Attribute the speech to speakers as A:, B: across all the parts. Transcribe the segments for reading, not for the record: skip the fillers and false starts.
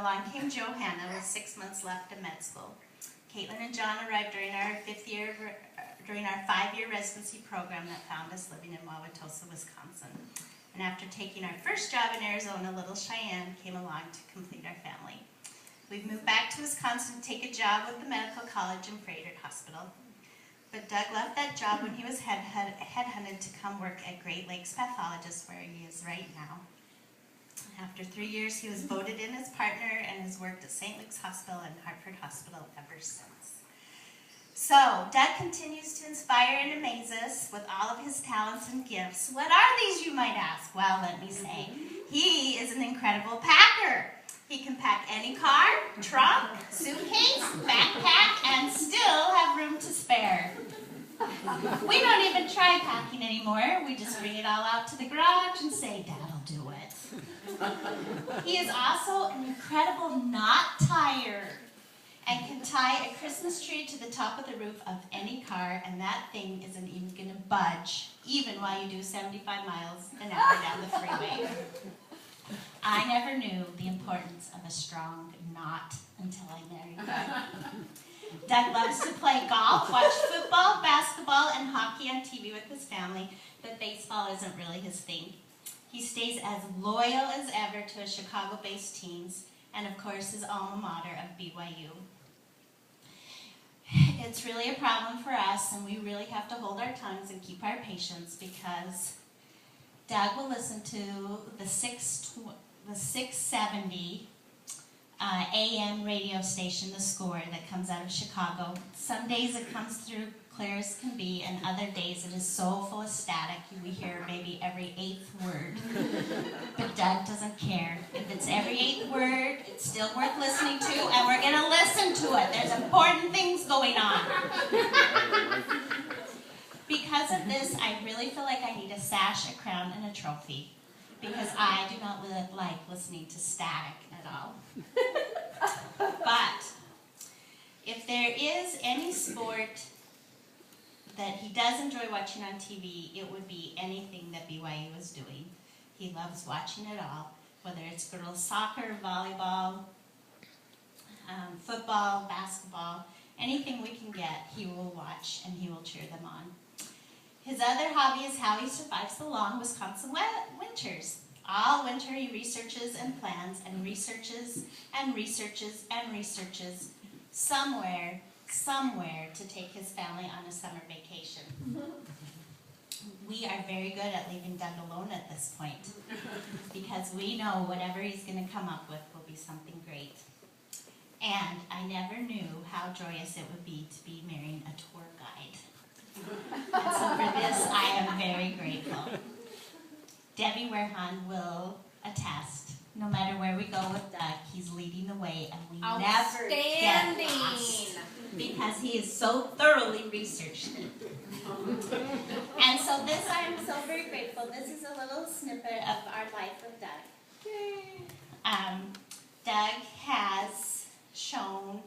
A: along came Johanna with 6 months left of med school. Caitlin and John arrived during our 5-year residency program that found us living in Wauwatosa, Wisconsin. And after taking our first job in Arizona, little Cheyenne came along to complete our family. We've moved back to Wisconsin to take a job with the medical college and Frederick Hospital. But Doug left that job when he was headhunted to come work at Great Lakes Pathologist, where he is right now. After 3 years, he was voted in as partner and has worked at St. Luke's Hospital and Hartford Hospital ever since. So, Doug continues to inspire and amaze us with all of his talents and gifts. What are these, you might ask? Well, let me say, he is an incredible packer. He can pack any car, trunk, suitcase, backpack, and still have room to spare. We don't even try packing anymore. We just bring it all out to the garage and say, Dad'll do it. He is also an incredible knot tire and can tie a Christmas tree to the top of the roof of any car, and that thing isn't even going to budge, even while you do 75 miles an hour down the freeway. I never knew the importance of a strong knot until I married Doug. Doug loves to play golf, watch football, basketball, and hockey on TV with his family, but baseball isn't really his thing. He stays as loyal as ever to his Chicago-based teams, and of course his alma mater of BYU. It's really a problem for us, and we really have to hold our tongues and keep our patience, because Doug will listen to the 670 AM radio station, The Score, that comes out of Chicago. Some days it comes through clear as can be, and other days it is so full of static we hear maybe every 8th word. But Doug doesn't care. If it's every 8th word, it's still worth listening to, and we're going to listen to it. There's important things going on. Because of this, I really feel like I need a sash, a crown, and a trophy, because I do not like listening to static at all. But if there is any sport that he does enjoy watching on TV, it would be anything that BYU is doing. He loves watching it all, whether it's girls soccer, volleyball, football, basketball, anything we can get, he will watch and he will cheer them on. His other hobby is how he survives the long Wisconsin winters. All winter he researches and plans and researches and researches and researches somewhere to take his family on a summer vacation. We are very good at leaving Doug alone at this point, because we know whatever he's going to come up with will be something great. And I never knew how joyous it would be to be marrying a tour guide. And so for this, I am very grateful. Debbie Werhan will attest. No matter where we go with Doug, he's leading the way, and we never get lost, because he is so thoroughly researched it. And so this, I am so very grateful. This is a little snippet of our life with Doug. Doug has shown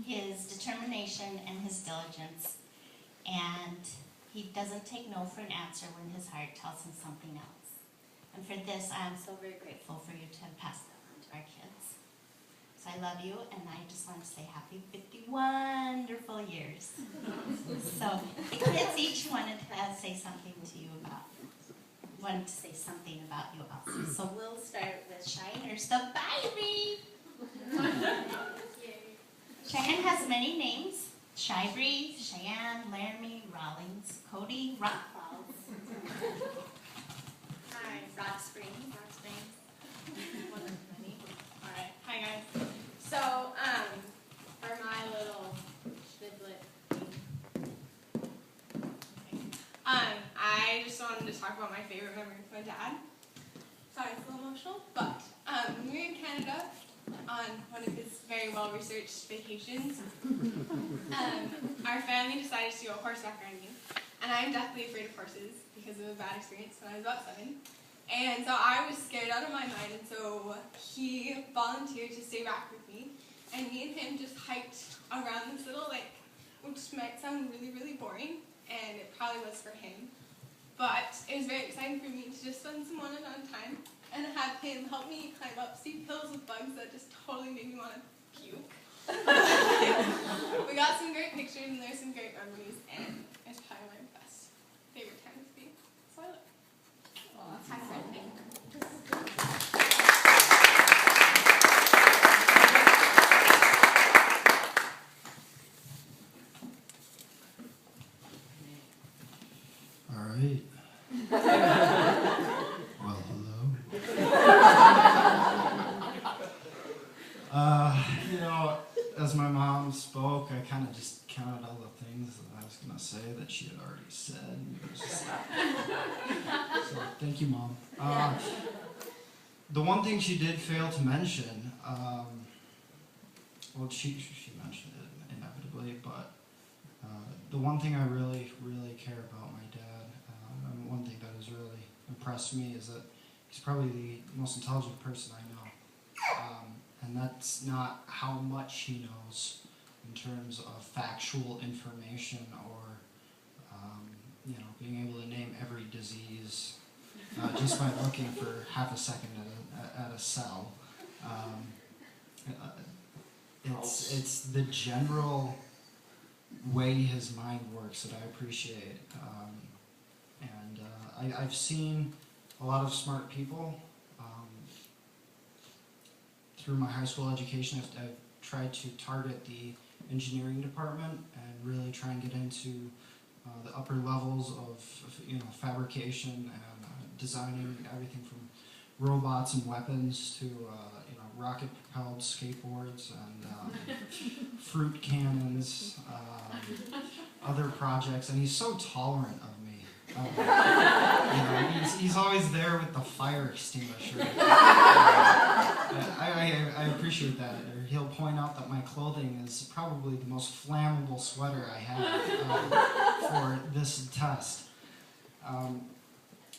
A: his determination and his diligence, and he doesn't take no for an answer when his heart tells him something else. And for this, I am so very grateful for you to have passed that on to our kids. So I love you, and I just want to say happy 50 wonderful years. So the kids each wanted to say something to you about you also. So we'll start with Cheyenne, the baby. Cheyenne has many names: Shybree, Cheyenne, Laramie, Rawlings, Cody, Rock Falls.
B: Hi, Rock Springs. Alright, hi guys. So, for my little schmidlet thing, I just wanted to talk about my favorite memory with my dad. Sorry, it's a little emotional, but we were in Canada on one of his very well-researched vacations. Our family decided to go horseback riding, and I'm deathly afraid of horses because of a bad experience when I was about 7. And so I was scared out of my mind, and so he volunteered to stay back with me, and me and him just hiked around this little lake, which might sound really, really boring, and it probably was for him, but it was very exciting for me to just spend some one-on-one time and have him help me climb up steep hills with bugs that just totally made me want to puke. We got some great pictures and there's some great memories, and it's probably my best favorite time of the year. So I look. Happy birthday.
C: All right. Well, hello. As my mom spoke, I kind of just counted all the things that I was going to say that she had already said. It was just so, thank you, Mom. The one thing she did fail to mention, well, she mentioned it inevitably, but the one thing I really, really care about my dad, and one thing that has really impressed me is that he's probably the most intelligent person I know. And that's not how much he knows in terms of factual information or, being able to name every disease just by looking for half a second at a cell. It's the general way his mind works that I appreciate. I've seen a lot of smart people. Through my high school education, I've tried to target the engineering department and really try and get into the upper levels of fabrication and designing everything from robots and weapons to rocket-propelled skateboards and fruit cannons, other projects, and he's so tolerant of me. He's always there with the fire extinguisher. I appreciate that. He'll point out that my clothing is probably the most flammable sweater I have for this test.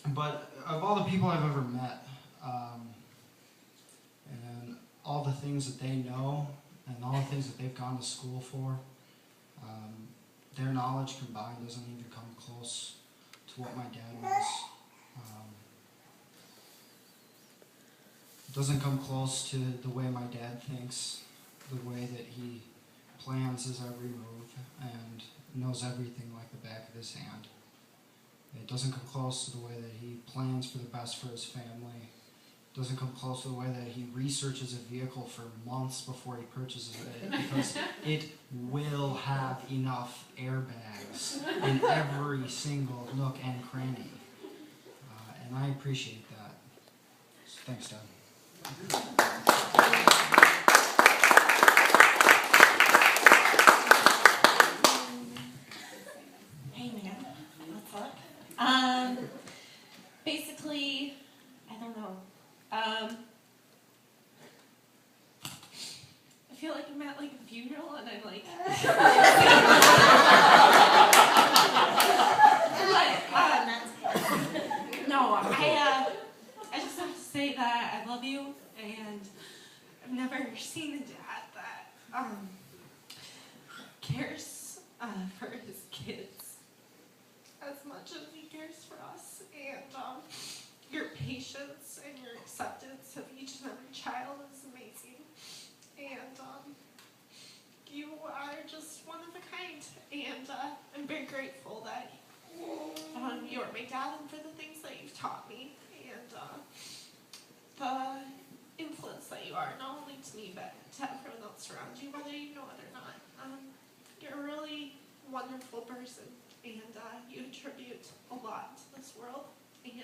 C: But of all the people I've ever met, and all the things that they know, and all the things that they've gone to school for, their knowledge combined doesn't even come close to what my dad knows. It doesn't come close to the way my dad thinks, the way that he plans his every move and knows everything like the back of his hand. It doesn't come close to the way that he plans for the best for his family. It doesn't come close to the way that he researches a vehicle for months before he purchases it because it will have enough airbags in every single nook and cranny. And I appreciate that. So thanks, Dad.
D: Hey man, what's up? Basically, I don't know. I feel like I'm at like a funeral and I'm like no, I just have to say that I love you, and I've never seen a dad that cares for his kids as much as he cares for us, and your patience and your acceptance of each and every child is amazing, and you are just one of a kind, and I'm very grateful that you are my dad and for the things that you've taught me, and the influence that you are, not only to me, but to everyone else around you, whether you know it or not. You're a really wonderful person, and you contribute a lot to this world, and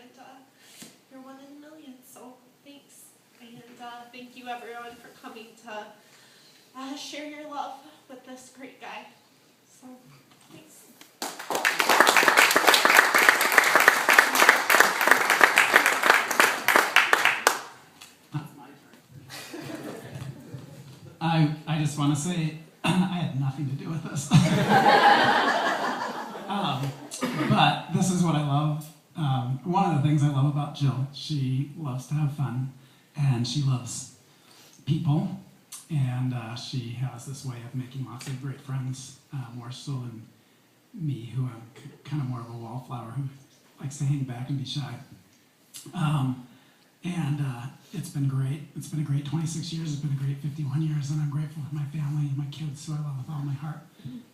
D: you're one in a million, so thanks. And thank you everyone for coming to share your love with this great guy. So, thanks.
E: I just want to say I had nothing to do with this. But this is what I love. One of the things I love about Jill, she loves to have fun, and she loves people, and she has this way of making lots of great friends, more so than me, who am kind of more of a wallflower who likes to hang back and be shy. And it's been great. It's been a great 26 years. It's been a great 51 years, and I'm grateful for my family and my kids, who I love with all my heart.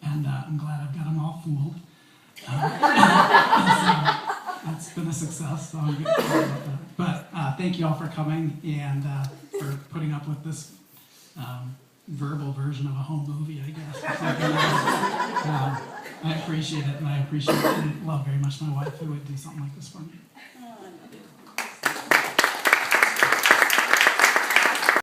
E: And I'm glad I've got them all fooled. So it's been a success, so I'm good about that. But thank you all for coming and for putting up with this verbal version of a home movie, I guess. I appreciate it, and I appreciate and love very much my wife, who would do something like this for me.